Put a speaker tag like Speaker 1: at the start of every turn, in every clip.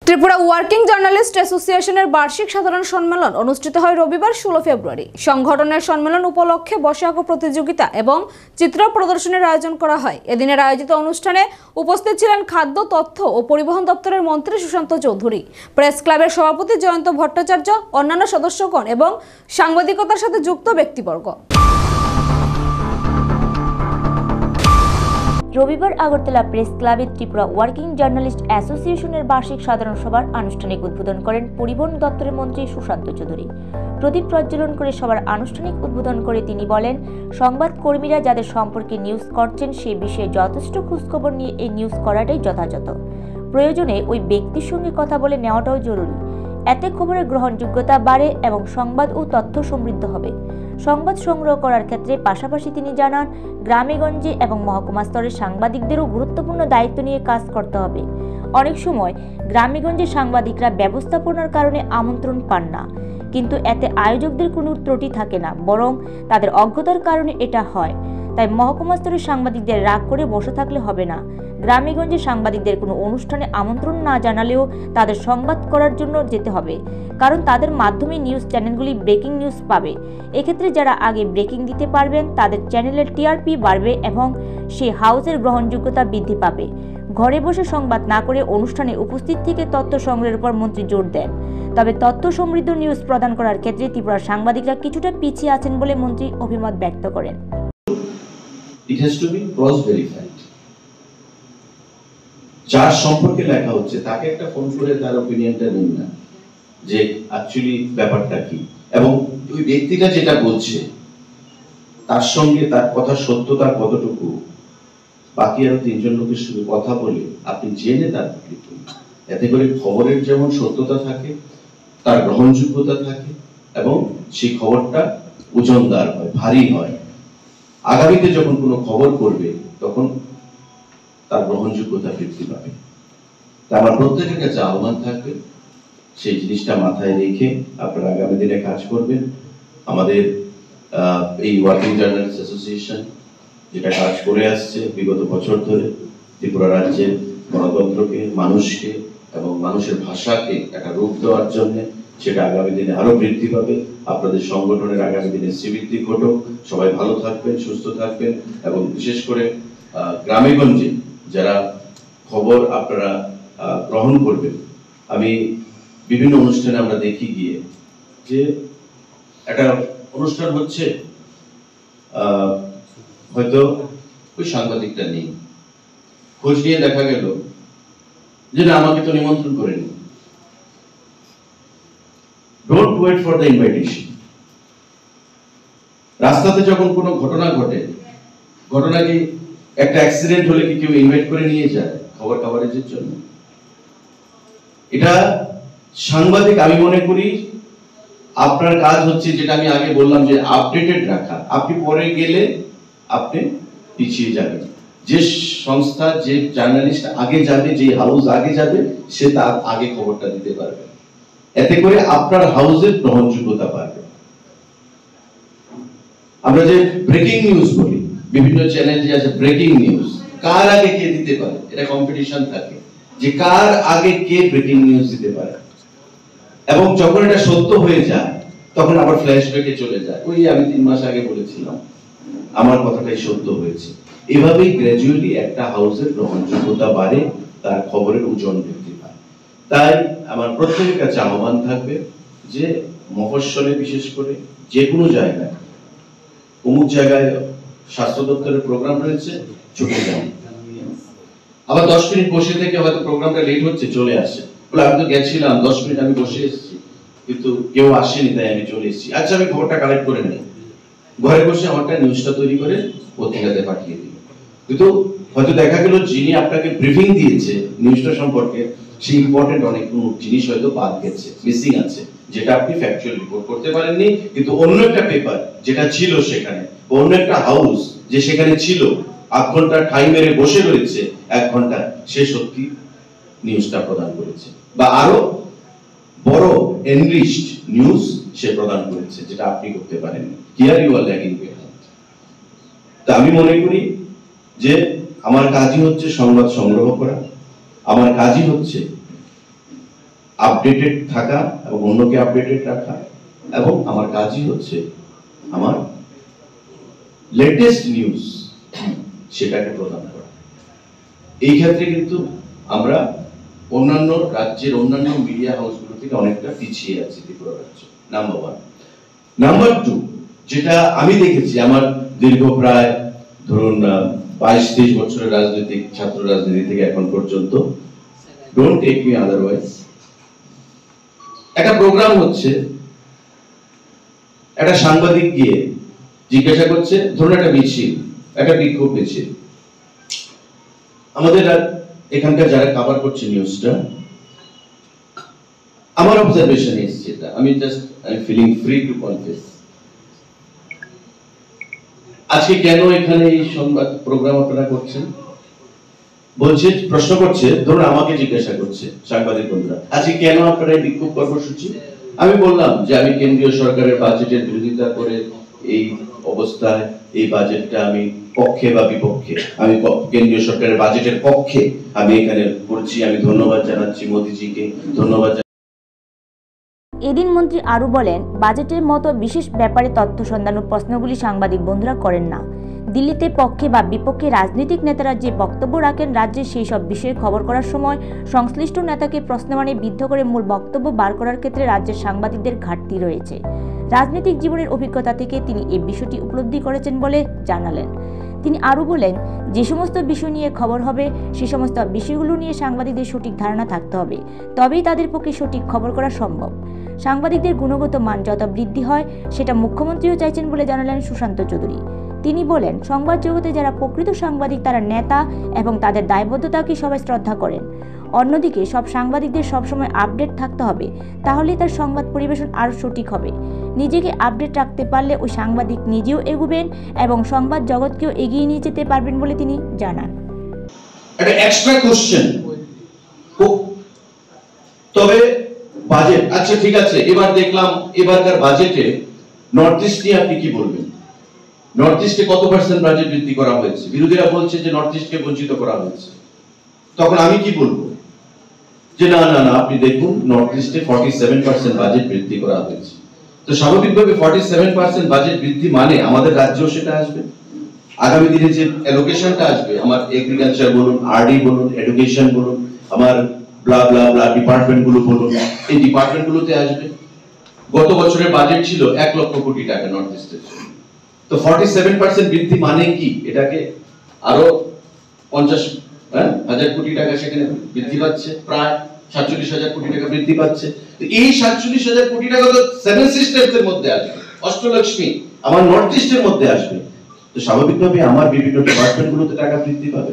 Speaker 1: Tripura working journalist অ্যাসোসিয়েশনের বার্ষিক সাধারণ সম্মেলন অনুষ্ঠিত হয় রবিবার 16 ফেব্রুয়ারি। সংগঠনের সম্মেলন উপলক্ষে বসে আঁকো প্রতিযোগিতা এবং চিত্র প্রদর্শনীর আয়োজন করা হয়। এদিনের আয়োজিত অনুষ্ঠানে উপস্থিত ছিলেন খাদ্য, তথ্য ও পরিবহন দপ্তরের মন্ত্রী সুশান্ত চৌধুরী, প্রেস ক্লাবের সভাপতি জয়ন্ত ভট্টাচার্য, অন্যান্য সদস্যগণ এবং সাংবাদিকতার সাথে যুক্ত ব্যক্তিবর্গ।
Speaker 2: রবিবার আগরতলা প্রেস ক্লাবে ত্রিপুরা ওয়ার্কিং জার্নালিস্ট অ্যাসোসিয়েশনের বার্ষিক সাধারণ সভার আনুষ্ঠানিক উদ্বোধন করেন পরিবহন দপ্তরের মন্ত্রী সুশান্ত চৌধুরী। প্রদীপ প্রজ্বলন করে সবার আনুষ্ঠানিক উদ্বোধন করে তিনি বলেন, সংবাদকর্মীরা যাদের সম্পর্কে নিউজ করছেন সেই বিষয়ে যথেষ্ট খোঁজখবর নিয়ে এই নিউজ করাটাই যথাযথ। প্রয়োজনে ওই ব্যক্তির সঙ্গে কথা বলে নেওয়াটাও জরুরি। এতে খবরের গ্রহণযোগ্যতা বাড়ে এবং সংবাদ ও তথ্য সমৃদ্ধ হবে। সংবাদ সংগ্রহ করার ক্ষেত্রে পাশাপাশি তিনি জানান, গ্রামেগঞ্জে এবং মহকুমা স্তরের সাংবাদিকদেরও গুরুত্বপূর্ণ দায়িত্ব নিয়ে কাজ করতে হবে। অনেক সময় গ্রামেগঞ্জে সাংবাদিকরা ব্যবস্থাপনার কারণে আমন্ত্রণ পান না, কিন্তু এতে আয়োজকদের কোনো ত্রুটি থাকে না, বরং তাদের অজ্ঞতার কারণে এটা হয়। তাই মহকুমা স্তরের সাংবাদিকদের রাগ করে বসে থাকলে হবে না। গ্রামেগঞ্জে সাংবাদিকদের কোনো অনুষ্ঠানে আমন্ত্রণ না জানালেও তাদের সংবাদ করার জন্য যেতে হবে, কারণ তাদের মাধ্যমে নিউজ চ্যানেলগুলি ব্রেকিং নিউজ পাবে। এক্ষেত্রে যারা আগে ব্রেকিং দিতে পারবেন তাদের চ্যানেলের টিআরপি বাড়বে এবং সেই হাউসের গ্রহণযোগ্যতা বৃদ্ধি পাবে। ঘরে বসে সংবাদ না করে অনুষ্ঠানে উপস্থিত থেকে তথ্য সংগ্রহের উপর মন্ত্রী জোর দেন। তবে তথ্য সমৃদ্ধ নিউজ প্রদান করার ক্ষেত্রে ত্রিপুরার সাংবাদিকরা কিছুটা পিছিয়ে আছেন বলে মন্ত্রী অভিমত ব্যক্ত করেন।
Speaker 3: It has to be cross-verified. যার সম্পর্কে লেখা হচ্ছে তাকে একটা ফোন করে তার ওপিনিয়নটা নিন না, যে অ্যাকচুয়ালি ব্যাপারটা কি, এবং ওই ব্যক্তিটা যেটা বলছে তার সঙ্গে তার কথা সত্যতা কতটুকু, বাকি আরো তিনজন লোকের সঙ্গে কথা বলে আপনি জেনে তারপর লিখুন। এতে করে খবরের যেমন সত্যতা থাকে, তার গ্রহণযোগ্যতা থাকে এবং সেই খবরটা ওজনদার হয়, ভারী হয়। আগামীতে যখন কোনো খবর করবে তখন তার গ্রহণযোগ্যতা বৃদ্ধি পাবে। তা আমার প্রত্যেকের কাছে আহ্বান থাকবে, সেই জিনিসটা মাথায় রেখে আপনারা আগামী দিনে কাজ করবেন। আমাদের এই ওয়ার্কিং জার্নালিস্ট অ্যাসোসিয়েশন যেটা কাজ করে আসছে বিগত বছর ধরে, ত্রিপুরা রাজ্যের গণতন্ত্রকে, মানুষকে এবং মানুষের ভাষাকে একটা রূপ দেওয়ার জন্য, সেটা আগামী দিনে আরো বৃদ্ধি পাবে। আপনাদের সংগঠনের আগামী দিনে শ্রীবৃদ্ধি ঘটুক। সবাই ভালো থাকবেন, সুস্থ থাকবেন এবং বিশেষ করে গ্রামেগঞ্জে যারা খবর আপনারা গ্রহণ করবেন, আমি বিভিন্ন অনুষ্ঠানে আমরা দেখি গিয়ে যে একটা অনুষ্ঠান হচ্ছে, হয়তো ওই সাংবাদিকটা নেই, খোঁজ নিয়ে দেখা গেল যে না, আমাকে তো নিমন্ত্রণ করেনি। Don't wait for the invitation. রাস্তাতে যখন কোনো ঘটনা ঘটে, ঘটনা কি একটা অ্যাক্সিডেন্ট হলে কি কেউ ইনভাইট করে নিয়ে যায় খবর কভারেজের জন্য? এটা সাংবাদিক, আমি মনে করি আপনার কাজ হচ্ছে, যেটা আমি আগে বললাম, যে আপডেটেড রাখা। আপনি পরে গেলে আপনি পিছিয়ে যাবেন। যে সংস্থা, যে জার্নালিস্ট আগে যাবে, যে হাউস আগে যাবে, সে তার আগে খবরটা দিতে পারবে। এতে করে আপনার হাউসের গ্রহণযোগ্যতা বাড়বে। আমরা যে ব্রেকিং নিউজ বলি, বিভিন্ন চ্যানেল যে আছে ব্রেকিং নিউজ, কার আগে কে দিতে পারে, এটা কম্পিটিশন থাকে যে কার আগে কে ব্রেকিং নিউজ দিতে পারে। এবং যখন এটা সত্য হয়ে যায় তখন আবার ফ্ল্যাশব্যাকে চলে যায়, ওই আমি 3 মাস আগে বলেছিলাম, আমার কথাটাই সত্য হয়েছে। এভাবেই গ্র্যাজুয়ালি একটা হাউসের গ্রহণযোগ্যতা বাড়ে, তার খবরের ওজন বৃদ্ধি পায়। তাই আমার প্রত্যেকের কাছে আহ্বান থাকবে যে মফস্বলে বিশেষ করে যে কোনো জায়গায়, অমুক জায়গায় স্বাস্থ্য দপ্তরের প্রোগ্রাম রয়েছে, ছুটে যান। আবার 10 মিনিট বসে থেকে হয়তো প্রোগ্রামটা লেট হচ্ছে, চলে আসে, বলে আমি তো গেছিলাম 10 মিনিট আমি বসে এসেছি কিন্তু কেউ আসেনি তাই আমি চলে এসেছি। আচ্ছা, আমি খবরটা কালেক্ট করে নেই, ঘরে বসে আমারটা নিউজটা তৈরি করে পত্রিকাতে পাঠিয়ে দিই। কিন্তু হয়তো দেখা গেল যিনি আপনাকে ব্রিফিং দিয়েছে নিউজটা সম্পর্কে, সেই ইম্পর্টেন্ট অনেক জিনিস হয়তো বাদ গেছে, মিসিং আছে, যেটা আপনি ফ্যাকচুয়াল রিপোর্ট করতে পারেননি। কিন্তু অন্য একটা পেপার যেটা ছিল সেখানে, অন্য একটা হাউস যে সেখানে ছিল, 8 ঘন্টা ঠাই মেরে বসে রয়েছে, 1 ঘন্টা সে সত্যি নিউজটা প্রদান করেছে, বা আরো বড় এনরিচড নিউজ সে প্রদান করেছে, যেটা আপনি করতে পারেননি। Here you are lagging behind. তা আমি মনে করি যে আমার কাজই হচ্ছে সংবাদ সংগ্রহ করা, আমার কাজই হচ্ছে আপডেটেড থাকা এবং অন্যকে আপডেটেড রাখা, এবং আমার কাজই হচ্ছে আমার লেটেস্ট নিউজ সেটাকে প্রদান করা। এই ক্ষেত্রে কিন্তু আমরা অন্যান্য রাজ্যের অন্যান্য মিডিয়া হাউসগুলো থেকে অনেকটা পিছিয়ে আছি ত্রিপুরা রাজ্য, নাম্বার 1। নাম্বার 2, যেটা আমি দেখেছি আমার দীর্ঘ প্রায় ধরুন 22-23 বছরের রাজনৈতিক ছাত্র রাজনীতি থেকে এখন পর্যন্ত, ডোন্ট টেক মি আদারওয়াইজ, একটা প্রোগ্রাম হচ্ছে, একটা সাংবাদিক গিয়ে জিজ্ঞাসা করছে, ধরুন একটা মিছিল, একটা বিক্ষোভ মিছিল, আমাদের এখানকার যারা কভার করছে নিউজটা, আমার অবজারভেশন এসেছে, এটা আমি just I am feeling free to confess, আজকে কেন এখানে এই সংবাদ প্রোগ্রাম আপনারা করছেন? বলছে, প্রশ্ন করছে, ধরুন আমাকে জিজ্ঞাসা করছে সাংবাদিক বন্ধুরা, আজকে কেন আপনারা এই বিক্ষোভ কর্মসূচি? আমি বললাম যে আমি কেন্দ্রীয় সরকারের বাজেটের বিরোধিতা করে এই অবস্থায়, এই বাজেটটা আমি পক্ষে বা বিপক্ষে, আমি কেন্দ্রীয় সরকারের বাজেটের পক্ষে আমি এখানে করছি। আমি ধন্যবাদ জানাচ্ছি মোদিজিকে, ধন্যবাদ।
Speaker 2: এদিন মন্ত্রী আরও বলেন, বাজেটের মতো বিশেষ ব্যাপারে তথ্য সন্ধান ও প্রশ্নগুলি সাংবাদিক বন্ধুরা করেন না। দিল্লিতে পক্ষে বা বিপক্ষে রাজনৈতিক নেতারা যে বক্তব্য রাখেন, রাজ্যে সেই সব বিষয়ে খবর করার সময় সংশ্লিষ্ট নেতাকে প্রশ্নমানে বিদ্ধ করে মূল বক্তব্য বার করার ক্ষেত্রে রাজ্যের সাংবাদিকদের ঘাটতি রয়েছে। রাজনৈতিক জীবনের অভিজ্ঞতা থেকে তিনি এই বিষয়টি উপলব্ধি করেছেন বলে জানালেন। তিনি আরও বলেন, যে সমস্ত বিষয় নিয়ে খবর হবে সে সমস্ত বিষয়গুলো নিয়ে সাংবাদিকদের সঠিক ধারণা থাকতে হবে, তবেই তাদের পক্ষে সঠিক খবর করা সম্ভব। সাংবাদিকদের গুণগত মান যত বৃদ্ধি হয় সেটা মুখ্যমন্ত্রীও চাইছেন বলে জানালেন সুশান্ত চৌধুরী। তিনি বলেন, সংবাদ জগতে যারা প্রকৃত সাংবাদিক তারা নেতা এবং তাদের দায়বদ্ধতাকে সবাই শ্রদ্ধা করেন। অন্যদিকে সব সাংবাদিকদের সবসময় আপডেট থাকতে হবে, তাহলে তার সংবাদ পরিবেশন আরও সঠিক হবে। নিজেকে আপডেট রাখতে পারলে ওই সাংবাদিক নিজেও এগোবেন এবং সংবাদ জগৎকেও এগিয়ে নিয়ে যেতে পারবেন বলে তিনি জানান।
Speaker 3: একটা এক্সট্রা কোশ্চেন, তবে বাজেট, আচ্ছা ঠিক আছে, এবার দেখলাম এবারকার বাজেটে নর্থ ইস্ট নিয়ে আপনি কি বলবেন? নর্থ ইস্টে কত % বাজেট বৃদ্ধি করা হয়েছে? বিরোধীরা বলছে যে নর্থ ইস্টকে বঞ্চিত করা হয়েছে। তখন আমি কি বলবো? যে না না না, আপনি দেখুন নর্থ ইস্টে 47% বাজেট বৃদ্ধি করা হয়েছে। তো স্বাভাবিকভাবে 47% বাজেট বৃদ্ধি মানে আমাদের রাজ্যেও সেটা আসবে। আগামী দিনে যে অ্যালোকেশনটা আসবে, আমার এগ্রিকালচার বলুন, আরডি বলুন, এডুকেশন বলুন, আমার ব্লা ব্লা ব্লা ডিপার্টমেন্ট গুলো বলুন, এই ডিপার্টমেন্ট গুলোতে আসবে। গত বছরের বাজেট ছিল 1 লক্ষ কোটি টাকা নর্থ ইস্টের। তো 47% বৃদ্ধি মানে কি? এটাকে আরো 50,000 কোটি টাকা সেখানে বৃদ্ধি পাচ্ছে, প্রায় 47,000 কোটি টাকা বৃদ্ধি পাচ্ছে। তো এই 47,000 কোটি টাকা তো 7 সিস্টেমস এর মধ্যে আসবে, অষ্টলক্ষ্মী আমার নর্থ ইস্টের মধ্যে আসবে। তো স্বাভাবিকভাবে আমার বিভিন্ন ডিপার্টমেন্ট গুলোতে টাকা বৃদ্ধি পাবে।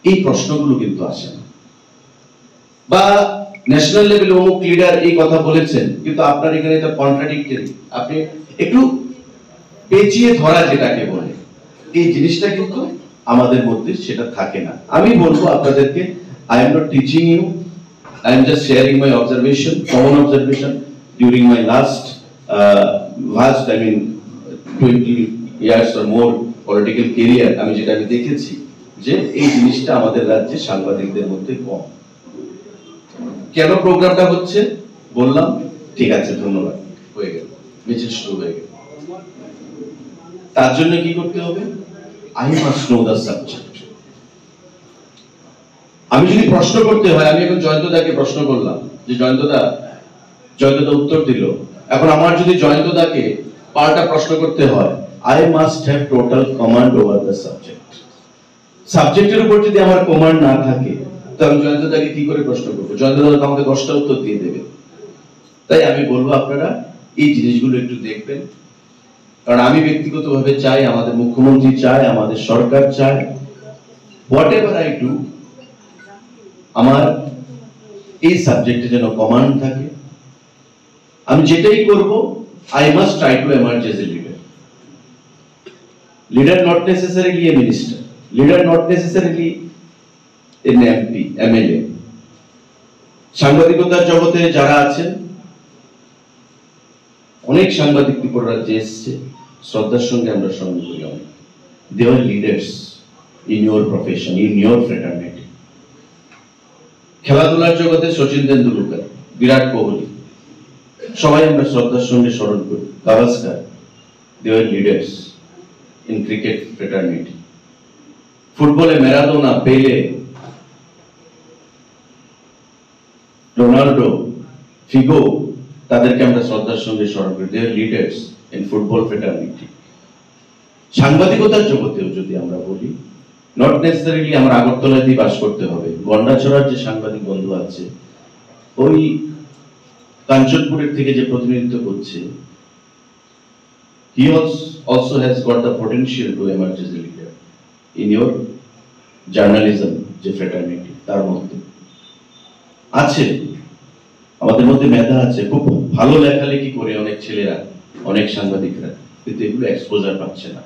Speaker 3: এই প্রশ্নগুলো কিন্তু আসে না। বা ন্যাশনাল লেভেলে অমুক লিডার এই কথা বলেছেন, কিন্তু আপনার এখানে এটা কন্ট্রাডিক্টরি, আপনি একটু পেঁচিয়ে ধরা যেটাকে বলে, এই জিনিসটা কিন্তু আমাদের মধ্যে সেটা থাকে না। আমি বলবো আপনাদেরকে, I am not teaching you, I am just sharing my observation, common observation during my last, I mean 20 years or more political career, আমি যেটা দেখেছি যে এই জিনিসটা আমাদের রাজ্যে সাংবাদিকদের মধ্যে কম। কেন প্রোগ্রামটা হচ্ছে বললাম, ঠিক আছে, ধন্যবাদ, হয়ে গেল, মিছিল শুরু হয়ে গেল। তার জন্য কি করতে হবে? I must know the subject. আমি যদি প্রশ্ন করতে হয়, আমি এখন জয়ন্তদাকে প্রশ্ন করলাম যে জয়ন্তদা উত্তর দিল। এখন আমার যদি জয়ন্তদাকে পাল্টা প্রশ্ন করতে হয়, I must have total command over the subject. সাবজেক্টের উপর যদি আমার কমান্ড না থাকে, তো আমি জয়ন্তদাকে কি করে প্রশ্ন করবো? জয়ন্তদা তো আমাকে 10টা উত্তর দিয়ে দেবে। তাই আমি বলবো আপনারা এই জিনিসগুলো একটু দেখবেন, কারণ আমি ব্যক্তিগতভাবে চাই, আমাদের মুখ্যমন্ত্রী চায়, আমাদের সরকার চায়, whatever I do, আমার এই সাবজেক্টে যেন কমান্ড থাকে। আমি যেটাই করব, I must try to emerge as a leader. Leader not necessarily a minister, leader not necessarily an MP, MLA. সাংবাদিকতার জগতে যারা আছেন, অনেক সাংবাদিক ত্রিপুরা রাজ্যে এসেছে, শ্রদ্ধার সঙ্গে আমরা স্মরণ করি অনেক। They are leaders in your profession, in your fraternity. খেলাধুলার জগতে সচিন তেন্ডুলকর, বিরাট কোহলি, সবাই আমরা শ্রদ্ধার সঙ্গে স্মরণ করি। Gavaskar, they were leaders in cricket fraternity. ফুটবলে ম্যারাডোনা, পেলে, রোনাল্ডো, ফিগো, তাদেরকে আমরা শ্রদ্ধার সঙ্গে স্মরণ করি। they were leaders in football fraternity. সাংবাদিকতার জগতেও যদি আমরা বলি, নট নেসেসারিলি আমরা আগরতলাতেই বাস করতে হবে। গন্ডাছড়ার যে সাংবাদিক বন্ধু আছে, ওই কাঞ্চনপুরের থেকে যে প্রতিনিধিত্ব করছে, he also has got the potential to emerge as a leader in your journalism যে fraternity, তার মধ্যে আছে, আমাদের মধ্যে মেধা আছে, খুব ভালো লেখালেখি করে অনেক ছেলেরা, অনেক সাংবাদিকরা, কিন্তু এগুলো এক্সপোজার পাচ্ছে না।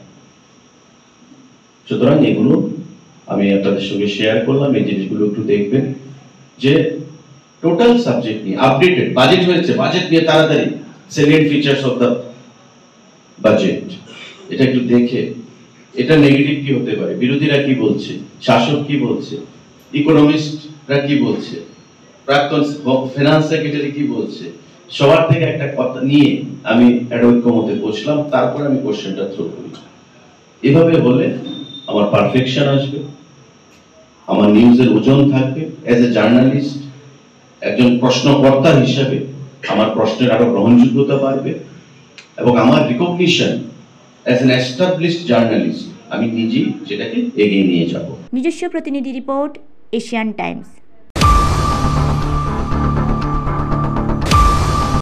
Speaker 3: সুতরাং এগুলো আমি আপনাদের সঙ্গে শেয়ার করলাম, এই জিনিসগুলো একটু দেখবেন যে টোটাল সাবজেক্ট নিয়ে আপডেটেড। বাজেট হয়েছে, বাজেট নিয়ে তাড়াতাড়ি সেলিয়েন্ট ফিচার্স অফ দ্য বাজেট, এটা একটু দেখে এটা নেগেটিভ কি হতে পারে, বিরোধীরা কি বলছে, শাসক কি বলছে, ইকোনমিস্টরা কি বলছে, প্রাক্তন ফিনান্স সেক্রেটারি কি বলছে, সবার থেকে একটা কথা নিয়ে আমি একটা ঐক্যমতে পৌঁছলাম, তারপর আমি কোশ্চেনটা থ্রো করি। এভাবে হলে আমার পারফেকশন আসবে, আমার নিউজের ওজন থাকবে, অ্যাজ এ জার্নালিস্ট, একজন প্রশ্নকর্তা হিসাবে আমার প্রশ্নের আরো গ্রহণযোগ্যতা বাড়বে, এবং আমার recognition as an established journalist আমি নিজেই সেটাকে এগিয়ে নিয়ে যাব।
Speaker 2: নিজস্ব প্রতিনিধি রিপোর্ট, এশিয়ান টাইমস।